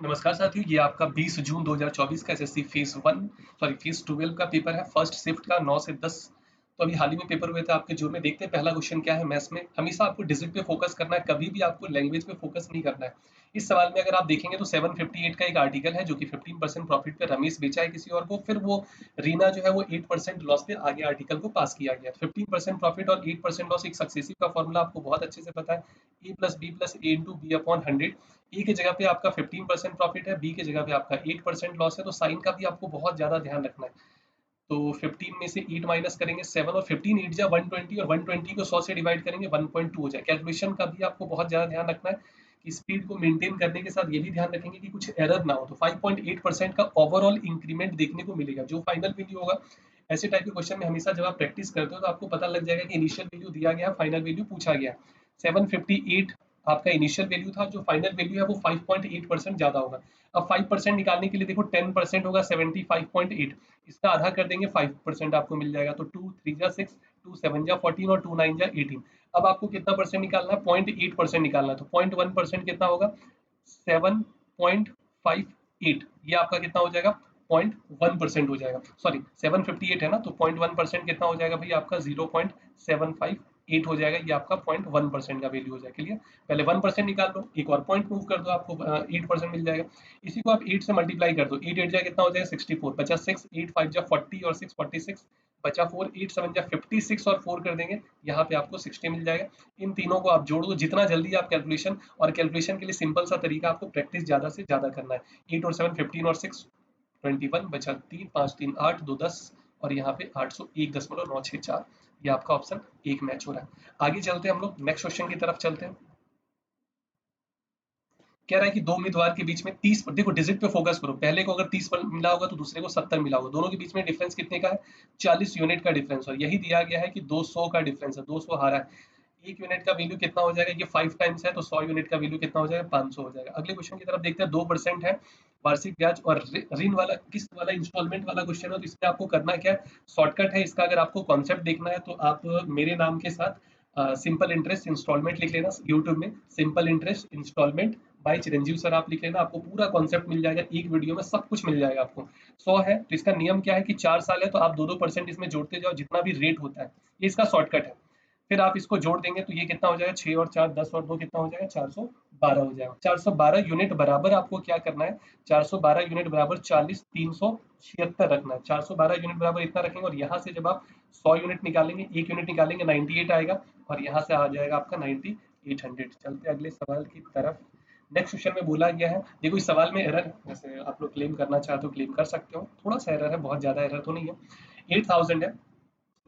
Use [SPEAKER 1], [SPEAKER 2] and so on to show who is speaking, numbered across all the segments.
[SPEAKER 1] नमस्कार साथियों, ये आपका 20 जून 2024 का एसएससी फेज 12 का पेपर है। फर्स्ट शिफ्ट का 9 से 10। तो अभी हाल ही में पेपर हुए थे आपके जून में। देखते हैं पहला क्वेश्चन क्या है। मैथ्स में हमेशा आपको डिजिट पे फोकस करना है, कभी भी आपको लैंग्वेज पे फोकस नहीं करना है। इस सवाल में अगर आप देखेंगे तो 758 का एक आर्टिकल है जो कि 15% प्रॉफिट पे रमेश बेचा है किसी और को, फिर वो रीना जो है वो 8% लॉस पे आगे आर्टिकल को पास किया गया। 15% प्रॉफिट और 8% लॉस एक सक्सेसिव का फॉर्मूला आपको बहुत अच्छे से पता है। ए प्लस बी प्लस ए इंटू बी अपॉन 100। ए की जगह पे आपका 15% प्रॉफिट है, बी की जगह पे आपका 8% लॉस है, तो साइन का भी आपको बहुत ज्यादा ध्यान रखना है। तो 15 में से 8 माइनस करेंगे 7, और 15 8 जा 120, और 120 को 100 से डिवाइड करेंगे 1.2 हो जाए। कैलकुलेशन का भी आपको बहुत ज्यादा ध्यान रखना है कि स्पीड को मेंटेन करने के साथ ये भी ध्यान रखेंगे कि कुछ एरर ना हो। तो 5.8% का ओवरऑल इंक्रीमेंट देखने को मिलेगा जो फाइनल वैल्यू होगा। ऐसे टाइप के क्वेश्चन में हमेशा जब आप प्रैक्टिस करते हो तो आपको पता लग जाएगा कि इनिशियल वैल्यू दिया गया, फाइनल वैल्यू पूछा गया। 758 आपका इनिशियल वैल्यू था, जो फाइनल वैल्यू है वो 5.8% ज्यादा होगा। अब 5% निकालने के लिए देखो 10% होगा 75.8, इसका आधा कर देंगे 5% आपको मिल जाएगा। तो 2 3 जा 6, 2 7 जा 14 और 2 9 जा 18। अब आपको कितना परसेंट निकालना है? 0.8% निकालना है। तो 0.1% कितना होगा? 7.58। ये आपका कितना हो जाएगा? 0.1% हो जाएगा। सॉरी 758 है ना, तो 0.1% कितना हो जाएगा भाई? आपका 0.758 हो जाएगा। ये आपका 0.1% का वैल्यू हो जाएगा। क्लियर? पहले 1% निकाल लो, एक और पॉइंट मूव कर दो, आपको 8% मिल जाएगा। इसी को आप 8 से मल्टीप्लाई कर दो, 8 8 जाए कितना हो जाएगा? 64 बचा 6, 8 5 जा 40 और 6 46 बचा 4, 8 7 जा 56 और 4 कर देंगे, यहाँ पे आपको 60 मिल जाएगा। इन तीनों को आप जोड़ दो, जितना जल्दी आप कैलकुलेशन, और कैलकुलेशन के लिए सिंपल सा तरीका, आपको प्रैक्टिस ज्यादा से ज्यादा करना है। 8 और 7 15 और 6 21 बचा 3 5 3 8 2 10, और यहाँ पे 801.964। ये आपका ऑप्शन एक मैच हो रहा है। आगे चलते हैं हम लोग नेक्स्ट क्वेश्चन की तरफ चलते हैं। कह रहा है कि दो उम्मीदवार के बीच में 30 पर, देखो डिजिट पे फोकस करो, पहले को अगर 30 पर मिला होगा तो दूसरे को 70 मिला होगा, दोनों के बीच में डिफरेंस कितने का है? 40 यूनिट का डिफरेंस। और यही दिया गया है कि 200 का डिफरेंस है, 200 हारा है। एक यूनिट का वैल्यू कितना हो जाएगा? ये 5 टाइम्स है, तो 100 यूनिट का वैल्यू कितना हो जाएगा? 500 हो जाएगा। अगले क्वेश्चन की तरफ देखते हैं। 2% है वार्षिक ब्याज, और ऋण वाला, किस्त वाला, इंस्टॉलमेंट वाला क्वेश्चन है। तो इसमें आपको करना क्या है? शॉर्टकट है इसका। अगर आपको कॉन्सेप्ट देखना है तो आप मेरे नाम के साथ सिंपल इंटरेस्ट इंस्टॉलमेंट लिख लेना यूट्यूब में, सिंपल इंटरेस्ट इंस्टॉलमेंट बाय चिरंजीव सर आप लिख लेना, आपको पूरा कॉन्सेप्ट मिल जाएगा। एक वीडियो में सब कुछ मिल जाएगा आपको। 100 है तो इसका नियम क्या है कि 4 साल है तो आप 2% इसमें जोड़ते जाओ जितना भी रेट होता है। ये इसका शॉर्टकट है। फिर आप इसको जोड़ देंगे तो ये कितना हो जाएगा? 6 और 4 10 और 2 कितना हो जाएगा? 412 हो जाएगा। 412 यूनिट बराबर आपको क्या करना है? 412 यूनिट बराबर 40 376 रखना है। 412 यूनिट बराबर इतना रखेंगे, और यहाँ से जब आप 100 यूनिट निकालेंगे, एक यूनिट निकालेंगे 98 आएगा, और यहाँ से आ जाएगा आपका 9800। चलते अगले सवाल की तरफ। नेक्स्ट क्वेश्चन में बोला गया है, देखो इस सवाल में एरर, जैसे आप लोग क्लेम करना चाहते हो क्लेम कर सकते हो, थोड़ा सा एरर है, बहुत ज्यादा एरर तो नहीं है। 8000 है,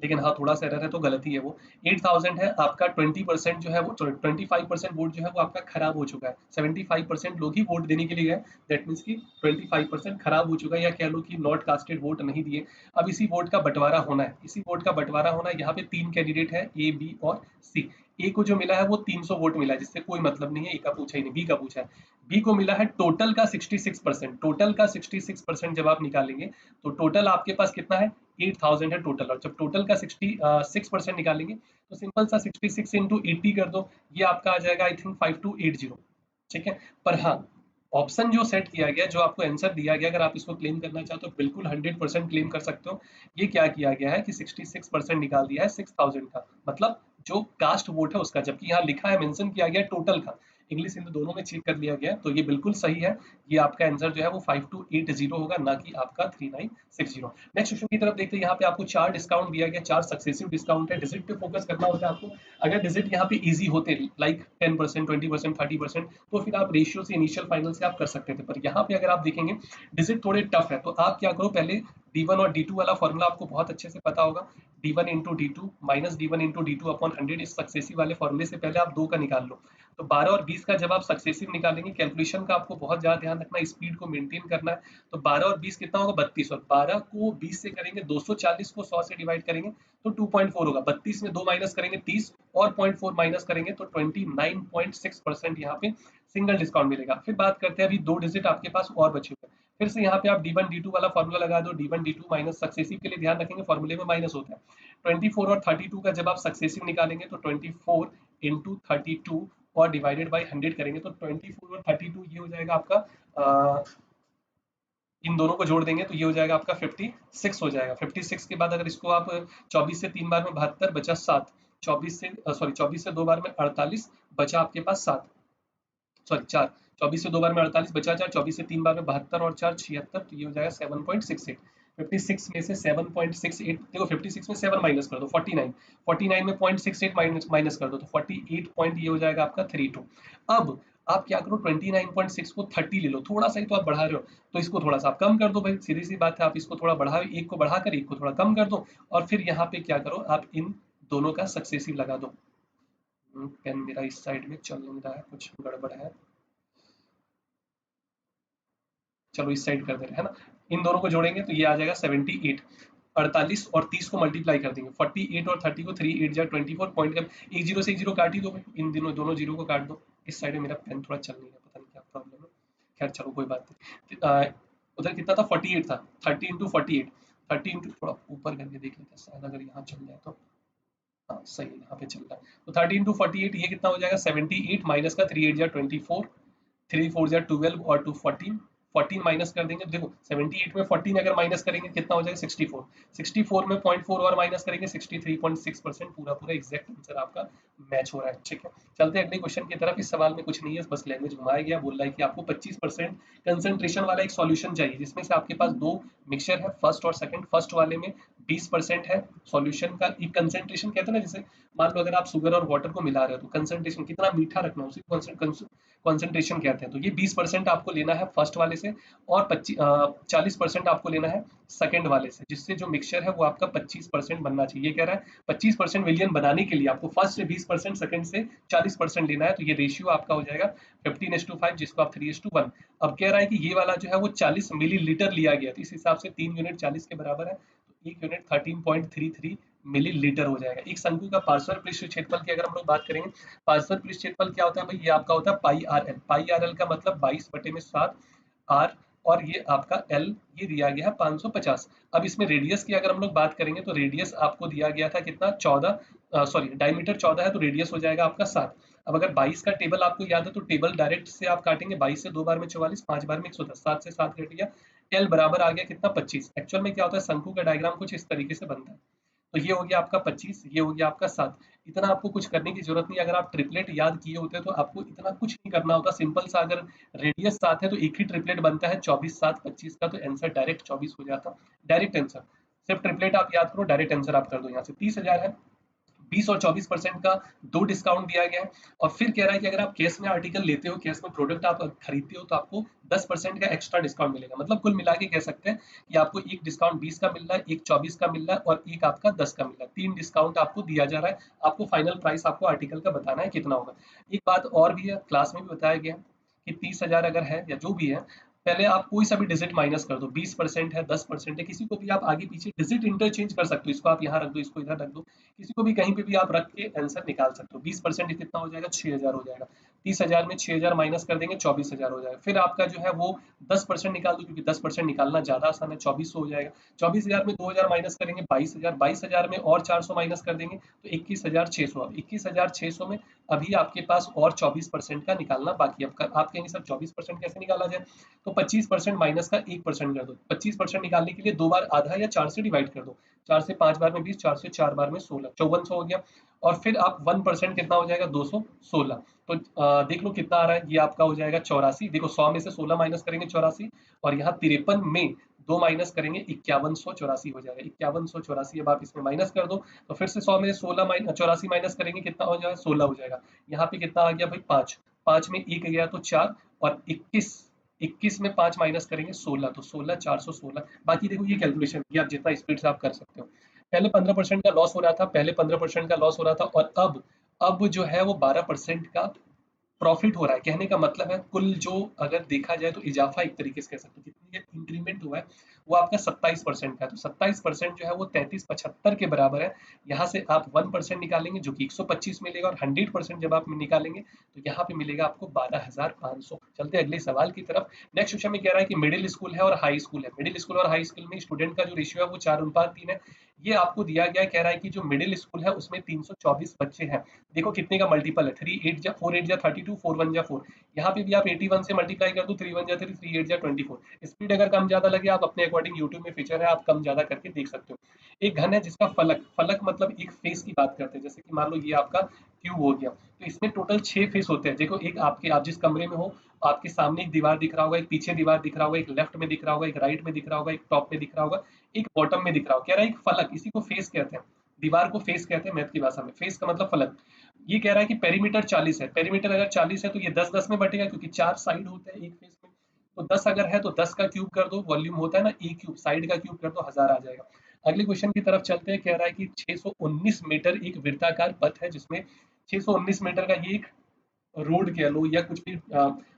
[SPEAKER 1] लेकिन हाँ थोड़ा सा एरर है तो गलती है वो। 8000 है आपका, 20% जो है वो, सॉरी 25% वोट जो है वो आपका खराब हो चुका है। 75% लोग ही वोट देने के लिए गए, दैट मीन्स कि 25% खराब हो चुका है, या कह लो कि नॉट कास्टेड वोट नहीं दिए। अब इसी वोट का बंटवारा होना है, इसी वोट का बंटवारा होना है। यहाँ पे 3 कैंडिडेट है, ए बी और सी। ए को जो मिला है वो 300 वोट मिला है, जिससे कोई मतलब नहीं है। ए का पूछा ही नहीं, बी का पूछा है। बी को मिला है टोटल का 66%। टोटल का 66% जब आप निकालेंगे तो टोटल आपके पास कितना है? 8000 है टोटल। और जब टोटल का 66% निकालेंगे तो सिंपल सा 66 इंटू 80 कर दो, ये आपका आ जाएगा आई थिंक 5280। ठीक है। पर हाँ, ऑप्शन जो सेट किया गया, जो आपको आंसर दिया गया, अगर आप इसको क्लेम करना चाहते हो तो बिल्कुल 100% क्लेम कर सकते हो। ये क्या किया गया है कि 66% निकाल दिया है 6000 का, मतलब जो कास्ट वोट है उसका, जबकि यहाँ लिखा है, मेंशन किया गया टोटल का। इंग्लिश हिंदी दोनों में चेक कर लिया गया, तो ये बिल्कुल सही है। ये आपका आंसर जो है वो 5280 होगा, ना कि आपका 3960। नेक्स्ट क्वेश्चन की तरफ देखते हैं। यहाँ पे आपको 4 डिस्काउंट दिया गया, 4 सक्सेसिव डिस्काउंट है। डिजिट पे फोकस करना होता है आपको। अगर डिजिट यहाँ पे इजी होते, लाइक 10% 20% 30%, तो फिर आप रेशियो से, इनिशियल फाइनल से आप कर सकते थे। पर यहाँ पे अगर आप देखेंगे डिजिट थोड़े टफ है, तो आप क्या करो, पहले D1 और D2 वाला फॉर्मूला आपको बहुत अच्छे से पता होगा। D1 into D two minus D1 into D two upon 100, इस सक्सेसिव वाले फॉर्मूले से पहले आप 2 का निकाल लो। तो 12 और 20 का जब आप सक्सेसिव निकालेंगे, कैलकुलेशन का आपको बहुत ज्यादा ध्यान रखना है, स्पीड को मेंटेन करना है। तो 12 और 20 कितना होगा? 32। और 12 को 20 से करेंगे, 240 को 100 से डिवाइड करेंगे तो 2.4 होगा। 32 में 2 माइनस करेंगे 30, और 0.4 माइनस करेंगे तो 29.6% यहाँ पे सिंगल डिस्काउंट मिलेगा। फिर बात करते हैं, अभी 2 डिजिट आपके पास और बचे हुए हैं। फिर से यहाँ पे आप D1 D2 वाला फॉर्मूला लगा दो। D1 D2 माइनस सक्सेसिव के लिए ध्यान रखेंगे, फॉर्मूले में माइनस होता है। 24 और 32 का जब आप सक्सेसिव निकालेंगे तो 24 इंटू 32 और डिवाइडेड बाई 100 करेंगे तो 24 और 32 ये हो जाएगा आपका, इन दोनों को जोड़ देंगे तो ये हो जाएगा आपका 56 हो जाएगा। 56 के बाद अगर इसको आप 24 से 3 बार में 72 बचा 7, 24 से 2 बार में 48 बचा आपके पास 7, सॉरी 4, 24 से 2 बार में 48 बचा 4, 24 से 3 बार में 72 और 4 76, तो ये हो जाएगा 7.68। 56 में से 7.68, देखो 56 में 7 माइनस कर दो 49, 49 में 0.68 माइनस कर दो तो 48 पॉइंट ये हो जाएगा आपका 32। अब आप क्या करो 29.6 को 30 ले लो, थोड़ा सा ही तो आप बढ़ा रहे हो, तो इसको थोड़ा सा आप कम कर दो भाई, सीधी सी बात है, आप इसको थोड़ा बढ़ाओ, एक को बढ़ाकर एक को थोड़ा कम कर दो, और फिर यहाँ पे क्या करो आप इन दोनों का सक्सेसिव लगा दो। पेन मेरा इस साइड में चल नहीं रहा है, कुछ गड़बड़ है, चलो इस साइड कर दे रहे हैं ना। इन दोनों को जोड़ेंगे तो ये आ जाएगा 78। 48 और 30 को मल्टीप्लाई कर देंगे, 48 और 30 को 3 8 जा 24 पॉइंट का, एक जीरो से एक जीरो काट ही दो भाई, इन दोनों जीरो को काट दो। इस साइड में मेरा पेन थोड़ा चल नहीं रहा, पता नहीं क्या प्रॉब्लम है, खैर चलो कोई बात नहीं। उधर कितना था 48 था, 30 इंटू 48, 30 इंटू थोड़ा ऊपर करके देख लेते हैं शायद अगर यहाँ चल जाए तो, हाँ सही है यहाँ पे चल रहा है। तो 30 इंटू 48 ये कितना हो जाएगा 78 माइनस का 3 8 जा 24, 3 4 जा 12 और 2 14, 14 माइनस कर देंगे, देखो 78 में 14 अगर माइनस करेंगे कितना हो जाएगा 64, 64 में 0.4 और माइनस करेंगे 63.6%, पूरा पूरा एग्जैक्ट आंसर आपका मैच हो रहा है। ठीक है, चलते हैं अगले क्वेश्चन की तरफ। इस सवाल में कुछ नहीं है, बस लैंग्वेज घुमाया गया, बोल रहा है कि आपको 25% कंसंट्रेशन वाला एक सॉल्यूशन चाहिए जिसमें से आपके पास दो मिक्सचर है, फर्स्ट और सेकंड। फर्स्ट वाले में 20% है सॉल्यूशन का, एक कंसंट्रेशन कहते हैं ना, जैसे मान लो अगर आप शुगर और वाटर को मिला रहे हो तो कंसंट्रेशन कितना मीठा रखना है उसी कॉन्सेंट्रेशन कहते हैं। तो ये 20% आपको लेना है फर्स्ट वाले से, और 40% आपको लेना है सेकंड वाले से, जिससे जो मिक्सचर है वो आपका 25% बनना चाहिए। ये कह रहा है 25% विलियन बनाने के लिए आपको फर्स्ट से 20%, सेकंड से 40% लेना है, तो ये रेशियो आपका हो जाएगा 15:5, जिसको आप 3:1। अब कह रहा है कि ये वाला जो है वो 40 मिलीलीटर लिया गया, तो इस हिसाब से 3 यूनिट 40 के बराबर है, तो 1 यूनिट 13.33 मिलीलीटर हो जाएगा। एक शंकु का पार्श्व पृष्ठ क्षेत्रफल की अगर हम लोग बात करेंगे, पार्श्व पृष्ठ क्षेत्रफल क्या होता है भाई, ये आपका होता है पाई आर एल। पाई आर एल का मतलब 22/7 आर, और ये आपका एल ये दिया गया है 550। अब इसमें रेडियस की अगर हम लोग बात करेंगे तो रेडियस आपको दिया गया था कितना 14, सॉरी डायमीटर 14 है, तो रेडियस हो जाएगा आपका 7। अब अगर 22 का टेबल आपको याद है तो टेबल डायरेक्ट से आप काटेंगे, 22 से 2 बार में 44, 5 बार में 110, 7 से 7 कट गया, एल बराबर आ गया कितना 25। एक्चुअल में क्या होता है शंकु का डायग्राम कुछ इस तरीके से बनता है, तो ये हो गया आपका 25, ये हो गया आपका 7। इतना आपको कुछ करने की जरूरत नहीं, अगर आप ट्रिपलेट याद किए होते तो आपको इतना कुछ नहीं करना होता, सिंपल सा अगर रेडियस 7 है तो एक ही ट्रिपलेट बनता है 24 7 25 का, तो आंसर डायरेक्ट 24 हो जाता, डायरेक्ट आंसर। सिर्फ ट्रिपलेट आप याद करो, डायरेक्ट आंसर आप कर दो। यहाँ से 30,000 है, 20 और 24% का दो डिस्काउंट दिया गया है। और फिर कह रहा है कि अगर आप कैश में आर्टिकल लेते हो, कैश में प्रोडक्ट आप खरीदते हो, तो आपको 10% का एक्स्ट्रा डिस्काउंट मिलेगा। मतलब कुल मिला के कह सकते हैं कि आपको एक डिस्काउंट 20 का मिल रहा है, एक 24 का मिल रहा है और एक आपका 10 का मिल रहा है, 3 डिस्काउंट आपको दिया जा रहा है। आपको फाइनल प्राइस आपको आर्टिकल का बताना है कितना होगा। एक बात और भी है, क्लास में भी बताया गया है कि 30,000 अगर है या जो भी है, पहले आप कोई सा भी डिजिट माइनस कर दो, 20% है 10% है, किसी को भी आप आगे पीछे डिजिट इंटरचेंज कर सकते हो, इसको आप यहाँ रख दो, इसको इधर रख दो, किसी को भी कहीं पे भी आप रख के आंसर निकाल सकते हो। 20% कितना हो जाएगा 6,000 हो जाएगा, 30,000 में 6,000 माइनस कर देंगे 24,000 हो जाएगा। फिर आपका जो है वो 10% निकाल दो, क्योंकि 10% निकालना ज्यादा आसान है, 2400 हो जाएगा। 24,000 में 2,000 माइनस करेंगे 22,000, 22,000 में और 400 माइनस कर देंगे तो 21,600। अब 21,600 में अभी आपके पास और 24% का निकालना बाकी। अब आप कहेंगे सर 24% कैसे निकाला जाए, तो 25% माइनस का 1% कर दो। 25% निकालने के लिए दो बार आधा या 4 से डिवाइड कर दो, 4 से 5 बार में 20, 4 से 4 बार में 16, 5400 हो गया। और फिर आप 1% कितना हो जाएगा 216। तो देख लो कितना आ रहा है, ये आपका हो जाएगा 84। देखो 100 में से 16 माइनस करेंगे 84, और यहाँ 53 में 2 माइनस करेंगे 5184 हो जाएगा, 5184। अब आप इसमें माइनस कर दो, तो फिर से 100 में 16 84 माइनस करेंगे कितना हो जाएगा 16 हो जाएगा। यहाँ पे कितना आ गया भाई 5, 5 में 1 गया तो 4, और 21, 21 में 5 माइनस करेंगे 16, तो 16 416। बाकी देखो ये कैलकुलेशन ये आप जितना स्पीड से आप कर सकते हो। पहले 15% का लॉस हो रहा था, पहले 15% का लॉस हो रहा था, और अब जो है वो 12% का प्रॉफिट हो रहा है। कहने का मतलब है कुल जो अगर देखा जाए तो इजाफा एक तरीके से कह सकते हो, कितनी इंक्रीमेंट हुआ है वो आपका 27% का है। तो 27% जो है वो 3375 के बराबर है। यहाँ से आप 1% निकालेंगे जो कि 125 मिलेगा, और 100% जब आप निकालेंगे तो यहाँ पे मिलेगा आपको 12,500। चलते हैं अगले सवाल की तरफ। नेक्स्ट क्वेश्चन में कह रहा है कि मिडिल स्कूल है और हाई स्कूल है। मिडिल स्कूल और हाई स्कूल में स्टूडेंट का जो रेशियो है वो 4:3 है। ये आपको दिया गया है, कह रहा है कि जो मिडिल स्कूल है उसमें 324 बच्चे हैं। देखो कितने का मल्टीपल है, 3 8 जा 4 8 जा 32, 4 1 जा 4। यहाँ पे भी आप 81 से मल्टीप्लाई कर दो, 3 1 जा 3, 3 8 जा 24। स्पीड अगर कम ज्यादा लगे आप अपने अकॉर्डिंग, यूट्यूब में फीचर है, आप कम ज्यादा करके देख सकते हो। एक घन है जिसका फलक, फलक मतलब एक फेस की बात करते हैं, जैसे कि मान लो ये आपका क्यूब हो गया, तो इसमें टोटल 6 फेस होते हैं। देखो एक आपके, आप जिस कमरे में हो, आपके सामने एक दीवार दिख रहा होगा, एक पीछे दीवार दिख रहा होगा, एक लेफ्ट में दिख रहा होगा, एक राइट में दिख रहा होगा, एक टॉप में दिख रहा होगा, एक बॉटम में दिख रहा होगा। कह रहा है एक फलक, इसी को फेस कहते हैं। दीवार को फेस कहते हैं मैथ की भाषा में, फेस का मतलब फलक। ये कह रहा है कि पेरीमीटर 40 है। पेरीमीटर अगर 40 है तो ये 10 10 में बटेगा, क्योंकि 4 साइड होते हैं एक फेस में। तो 10 अगर है तो 10 का क्यूब कर दो, वॉल्यूम होता है ना ए क्यूब, साइड का क्यूब कर दो, 1000 आ जाएगा। अगले क्वेश्चन की तरफ चलते हैं। कह रहा है कि 619 मीटर एक वृत्ताकार पथ है, जिसमें 619 मीटर का ये एक रोड कह लो या कुछ भी,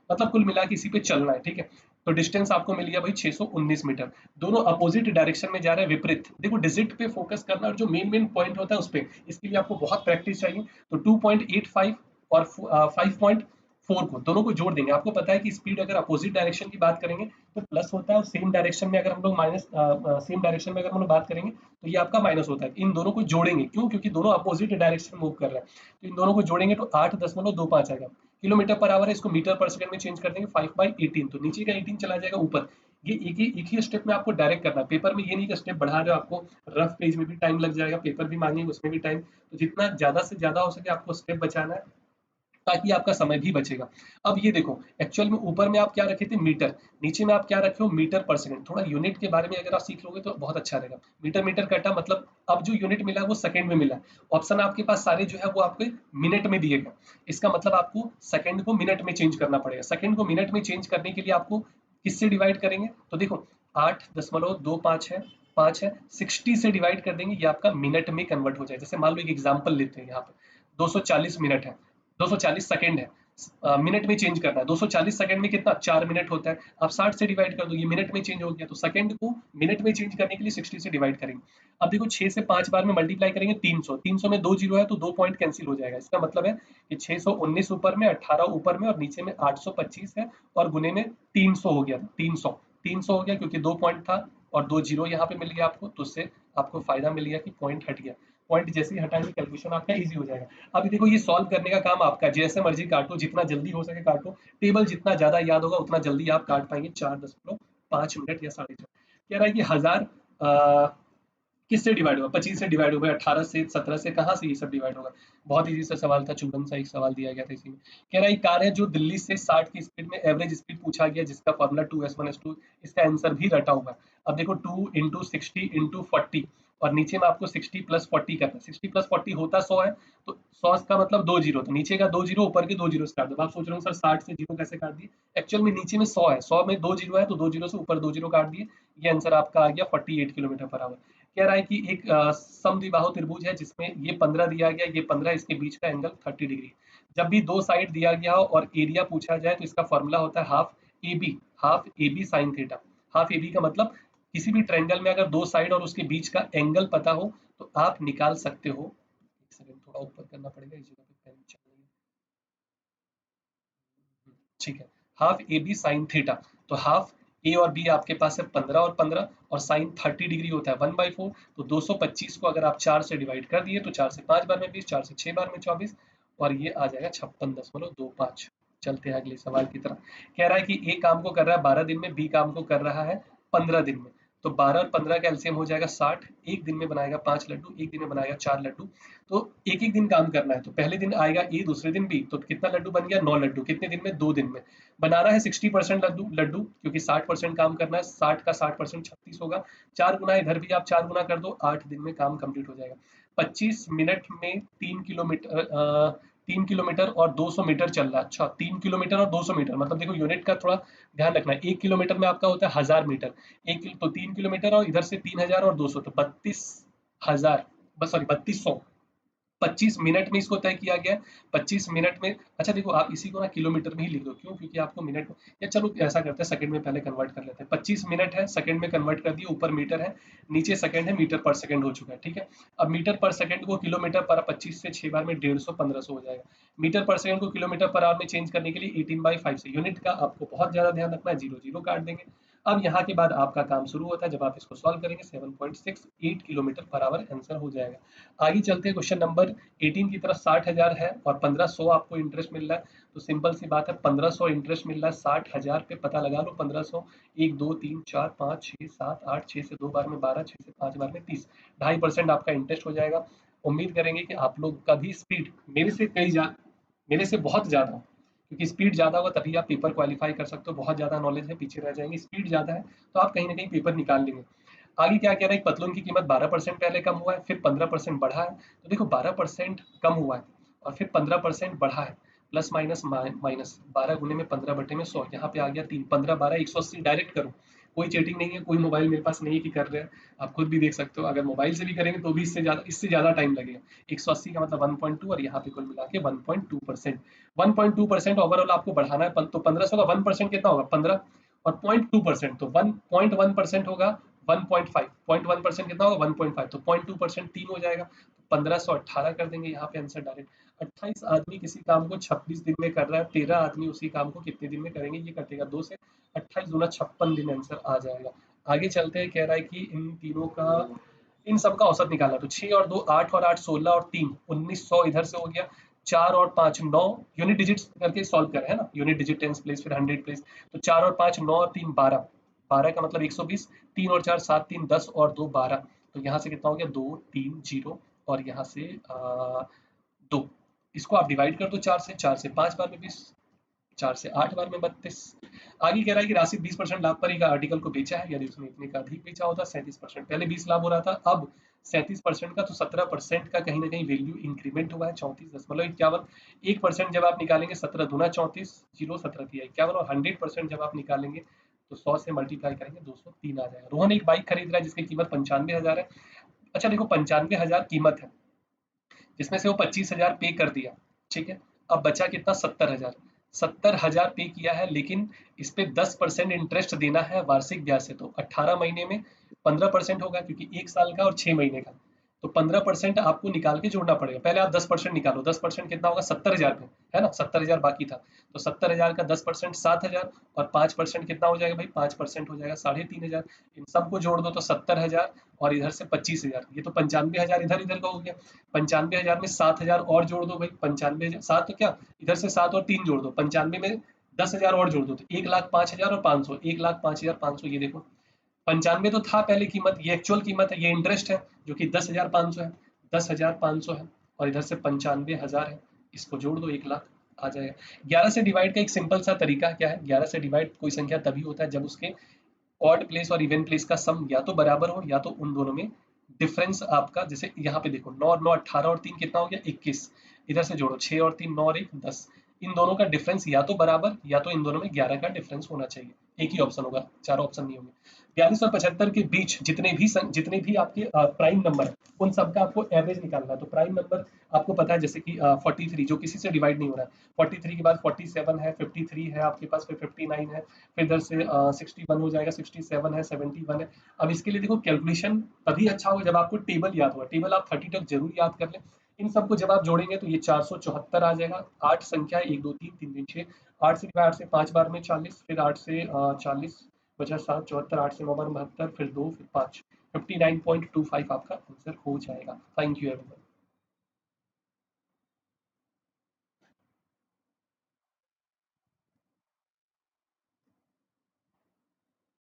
[SPEAKER 1] मतलब कुल मिला के इसी पे चलना है, ठीक है। तो डिस्टेंस आपको मिल गया भाई 619 मीटर। दोनों अपोजिट डायरेक्शन में जा रहे हैं, विपरीत। देखो डिजिट पे फोकस करना, और जो मेन मेन पॉइंट होता है उस पे, इसके लिए आपको बहुत प्रैक्टिस चाहिए। तो 2.85 और 5.4 को, दोनों को जोड़ देंगे। आपको पता है कि स्पीड अगर अपोजिट डायरेक्शन की बात करेंगे तो प्लस होता है, और सेम डायरेक्शन में अगर हम लोग माइनस, सेम डायरेक्शन में अगर हम लोग बात करेंगे तो ये आपका माइनस होता है। इन दोनों को जोड़ेंगे, क्यों? क्योंकि दोनों अपोजिट डायरेक्शन मूव कर रहे हैं। तो इन दोनों को जोड़ेंगे तो 8.25 आएगा। किलोमीटर पर आवर है, इसको मीटर पर सेकंड में चेंज कर देंगे, 5/18। तो नीचे का 18 चला जाएगा ऊपर। ये एक ही स्टेप में आपको डायरेक्ट करना है। पेपर में ये नहीं कि स्टेप बढ़ा रहे हो, आपको रफ पेज में भी टाइम लग जाएगा, पेपर भी मांगेंगे उसमें भी टाइम। तो जितना ज्यादा से ज्यादा हो सके आपको स्टेप बचाना है, ताकि आपका समय भी बचेगा। अब ये देखो, एक्चुअल में ऊपर में आप क्या रखे थे, मीटर। नीचे में आप क्या रखे हो, मीटर पर सेकंड। थोड़ा यूनिट के बारे में अगर आप सीख लोगे तो बहुत अच्छा रहेगा। मीटर मीटर कटा, मतलब अब जो यूनिट मिला है वो सेकंड में मिला है। ऑप्शन आपके पास सारे जो है वो आपके मिनट में दिए गए। इसका मतलब आपको सेकंड को मिनट में चेंज करना पड़ेगा। सेकंड को मिनट में चेंज करने के लिए आपको किससे डिवाइड करेंगे, तो देखो 8.25 है, 5 है, 60 से डिवाइड कर देंगे, ये आपका मिनट में कन्वर्ट हो जाए। जैसे मान लो एक एग्जांपल लेते हैं, यहाँ पे 240 मिनट है, 240 सेकंड है, मिनट में चेंज करना है। 240 सेकंड में कितना, 4 मिनट होता है। आप 60 से डिवाइड कर दो, ये मिनट में चेंज हो गया। तो सेकंड को मिनट में चेंज करने के लिए 60 से डिवाइड करेंगे। अब देखो 6 से 5 बार में मल्टीप्लाई करेंगे, 300, 300 में 2 जीरो है तो 2 पॉइंट कैंसिल हो जाएगा। इसका मतलब है कि 619 ऊपर में, 18 ऊपर में, और नीचे में 825 है, और गुने में 300 हो गया। 300 300 हो गया, क्योंकि 2 पॉइंट था और 2 जीरो यहाँ पे मिल गया आपको, तो उससे आपको फायदा मिल गया कि पॉइंट हट गया। पॉइंट जैसे ही हटाएंगे कैलकुलेशन आपका इजी हो जाएगा। अभी देखो ये सॉल्व करने का काम आपका, जैसे मर्जी काटो, जितना जल्दी हो सके काटो। टेबल जितना ज्यादा याद होगा उतना जल्दी आप काट पाएंगे। 4.5 मिनट या 4.5। कह रहा है कि 1000 किससे डिवाइड होगा, 25 से डिवाइड होगा, 18 से, 17 से, कहाँ से ये सब डिवाइड होगा। बहुत इजी सा सवाल था, चुंबन सा एक सवाल दिया गया था इसी में। कह रहा है कार है जो दिल्ली से 60 की स्पीड में, एवरेज स्पीड पूछा गया, जिसका फॉर्मूला 2s1s2, इसका आंसर भी रटा हुआ है। अब देखो 2 इंटू 60 इंटू 40, और नीचे में आपको 60 प्लस 40 करना है। 60 प्लस 40 होता 100 है, तो 100 का मतलब 2 जीरो, तो नीचे का 2 जीरो, ऊपर के 2 जीरो से काट दो। आप सोच रहे हो सर 60 से जीरो कैसे काट दिए, एक्चुअल में नीचे में 100 है, 100 में 2 जीरो है, तो 2 जीरो से ऊपर 2 जीरो काट दिए। ये आंसर आपका आ गया 48 किलोमीटर पर आवर। कह रहा है कि एक समद्विबाहु त्रिभुज है, जिसमें ये 15 दिया गया, ये 15, इसके बीच का एंगल 30 डिग्री। जब भी दो साइड दिया गया हो और एरिया पूछा जाए तो इसका फॉर्मूला होता है half A B sine theta. Half A B का मतलब किसी भी ट्रायंगल में अगर दो साइड और उसके बीच का एंगल पता हो तो आप निकाल सकते हो। एक सेकंड, थोड़ा ऊपर करना पड़ेगा, इस जगह पे पेन चल रही है। ठीक है, half A B sine theta. तो हाफ ए और बी आपके पास है 15 और 15, और साइन 30 डिग्री होता है 1/4। तो 225 को अगर आप 4 से डिवाइड कर दिए तो 4 से 5 बार में 20, 4 से 6 बार में 24, और ये आ जाएगा 56.25। चलते हैं अगले सवाल की तरफ। कह रहा है कि ए काम को कर रहा है 12 दिन में, बी काम को कर रहा है 15 दिन में। तो 12 और 15 का एलसीएम हो जाएगा 60। एक दिन में बनाएगा 5 लड्डू, एक दिन में बनाएगा 4 लड्डू। तो एक एक दिन काम करना है, तो पहले दिन आएगा ए, दूसरे दिन बी, तो कितना लड्डू बन गया, 9 लड्डू। कितने दिन में, 2 दिन में। बनाना है 60% लड्डू लड्डू, क्योंकि 60% काम करना है, 60 का 60% 36 होगा। 4 गुना, इधर भी आप 4 गुना कर दो, 8 दिन में काम कंप्लीट हो जाएगा। 25 मिनट में 3 किलोमीटर और 200 मीटर चल रहा है। अच्छा, 3 किलोमीटर और 200 मीटर, मतलब देखो यूनिट का थोड़ा ध्यान रखना है। 1 किलोमीटर में आपका होता है 1000 मीटर, तो 3 किलोमीटर और इधर से 3000 और 200, तो 32,000, बस सॉरी 3200। 25 मिनट में इसको तय किया गया है। 25 मिनट में, अच्छा देखो आप इसी को ना किलोमीटर में ही लिख दो, क्यों? क्योंकि आपको मिनट, या चलो ऐसा करते हैं सेकंड में पहले कन्वर्ट कर लेते हैं। 25 मिनट है, सेकंड में कन्वर्ट कर दिए, ऊपर मीटर है, नीचे सेकंड है, मीटर पर सेकंड हो चुका है, ठीक है। अब मीटर पर सेकंड को किलोमीटर पर, 25 से 6 बार में 150, 1500 हो जाएगा। मीटर पर सेकंड को किलोमीटर पर आवर में चेंज करने के लिए 18/5 से, यूनिट का आपको बहुत ज्यादा ध्यान रखना है, जीरो जीरो काट देंगे। अब यहाँ के बाद आपका काम शुरू होता है, जब आप इसको सॉल्व करेंगे 7.68 किलोमीटर पर आवर आंसर हो जाएगा। आगे चलते हैं क्वेश्चन नंबर 18 की तरफ। 60,000 है और 1500 आपको इंटरेस्ट मिल रहा है, तो सिंपल सी बात है 1500 इंटरेस्ट मिल रहा है 60,000 पे, पता लगा लो 1500, 1 2 3 4 5 6 7 8, 6 से 2 बार में 12, 6 से 5 बार में 30, 2.5% आपका इंटरेस्ट हो जाएगा। उम्मीद करेंगे कि आप लोग का भी स्पीड मेरे से बहुत ज़्यादा हो, क्योंकि स्पीड ज़्यादा होगा तभी आप पेपर क्वालिफाई कर सकते हो। बहुत ज़्यादा नॉलेज है, पीछे रह जाएंगे। स्पीड ज़्यादा है तो आप कहीं ना कहीं पेपर निकाल लेंगे। आगे क्या कह रहा है, पतलून की कीमत 12% पहले कम हुआ है, फिर 15% बढ़ा है। तो देखो 12% कम हुआ है और फिर 15% बढ़ा है, प्लस माइनस माइनस 12 × 15/100, यहाँ पे आ गया 3, 15 12 180 डायरेक्ट करो। कोई चीटिंग नहीं है, कोई मोबाइल मेरे पास नहीं है कि कर रहे हैं, आप खुद भी देख सकते हो। अगर मोबाइल से भी करेंगे तो भी इससे ज्यादा टाइम लगेगा। 180 का मतलब 1.2 और यहाँ पे कुल मिला के 1.2%। 1.2% ओवरऑल आपको बढ़ाना है, तो 1500 का 1% कितना होगा 15, और 0.2% तो 1.1% होगा 1.5, 0.1% कितना होगा 1.5, तो 0.2% 3 हो जाएगा, 1518 कर देंगे यहाँ पे आंसर डायरेक्ट। 28 आदमी किसी काम को 26 दिन में कर रहा है, 13 आदमी उसी काम को कितने दिन में करेंगे, ये कटेगा 2 से, 28 दूना 56 दिन आंसर आ जाएगा। आगे चलते हैं, कह रहा है कि इन तीनों का, इन सब का औसत निकालना। तो 6 और 2 8 और 8 16 और 3 1900 इधर से हो गया, 4 और 5 9, यूनिट डिजिट्स करके सॉल्व करें है ना, यूनिट डिजिट टेंस प्लेस फिर 100 प्लेस। तो 4 और 5 9 और 3 12, 12 का मतलब 120, 3 और 4 7 3 10 और 2 12, तो यहाँ से कितना हो गया 2 3 0, और यहाँ से 2। इसको आप डिवाइड कर दो 4 से, 4 से 5 बार में 20, 4 से 8 बार में 32। आगे कह रहा है कि राशि 20% लाभ पर एक आर्टिकल को बेचा है, यदि उसने इतने का अधिक बेचा होता 37%, पहले 20 लाभ हो रहा था, अब 37% का, तो 17% का कहीं ना कहीं वैल्यू इंक्रीमेंट हुआ है, 34.51। 1% जब आप निकालेंगे 17 दूना 34, 0 17 दिया 51, और 100% जब आप निकालेंगे तो 100 से मल्टीप्लाई करेंगे 203 आ जाएगा। रोहन एक बाइक खरीद रहा है जिसकी कीमत 95,000 है। अच्छा देखो 95,000 कीमत है, जिसमें से वो 25,000 पे कर दिया, ठीक है। अब बचा कितना 70,000, 70,000 पे किया है, लेकिन इस पे 10% इंटरेस्ट देना है वार्षिक ब्याज से, तो 18 महीने में 15% होगा, क्योंकि 1 साल का और 6 महीने का, तो 15% आपको निकाल के जोड़ना पड़ेगा। पहले आप 10% निकालो, 10% कितना होगा 70,000 पे, है ना, 70,000 बाकी था, तो 70,000 का 10% 7,000, और 5% कितना हो जाएगा भाई, 5% हो जाएगा 3,500। इन सबको जोड़ दो तो 70,000, और इधर से 25,000, ये तो 95,000 इधर इधर का हो गया। 95,000 में 7,000 और जोड़ दो भाई, 95,000 7 तो क्या, इधर से 7 और 3 जोड़ दो, 95 में 10,000 और जोड़ दो, तो 1,05,000 और 500, 1,05,500, ये देखो 95 तो था पहले कीमत, ये एक्चुअल कीमत है, ये इंटरेस्ट है जो कि 10,500 है, 10,500 है, और इधर से 95,000 है, इसको जोड़ दो 1,00,000 आ जाएगा। 11 से डिवाइड का एक सिंपल सा तरीका क्या है, 11 से डिवाइड कोई संख्या तभी होता है जब उसके ऑड प्लेस और इवन प्लेस का सम या तो बराबर हो, या तो उन दोनों में डिफरेंस आपका, जैसे यहाँ पे देखो 9 9 18 और 3 कितना हो गया 21, इधर से जोड़ो 6 और 3 9 और 1 10, इन दोनों का डिफरेंस या तो बराबर, या तो इन दोनों में 11 का डिफरेंस होना चाहिए। एक ही ऑप्शन होगा, चार ऑप्शन नहीं होंगे। 42 और 75 के बीच जितने भी आपके प्राइम नंबर है, उन सबका आपको एवरेज निकालना है। तो प्राइम नंबर आपको पता है, जैसे कि 43 जो किसी से डिवाइड नहीं हो रहा है, 43 के बाद 47 है, 53 है आपके पास, फिर 59 है, फिर इधर से 61 हो जाएगा, 67 है, 71 है। अब इसके लिए देखो कैलकुलेशन तभी अच्छा होगा जब आपको टेबल याद होगा, टेबल आप 30 तक जरूर याद कर लें। इन सबको जब आप जोड़ेंगे तो ये 474 आ जाएगा। 8 संख्या 1 2 3 3 3 6, 8 से 8 से 5 बार में 40, फिर 8 से 40 बचा 7 74, 8 से 9 बार 72, फिर 2 फिर 5, 59.25 आपका आंसर हो जाएगा। Thank you everyone.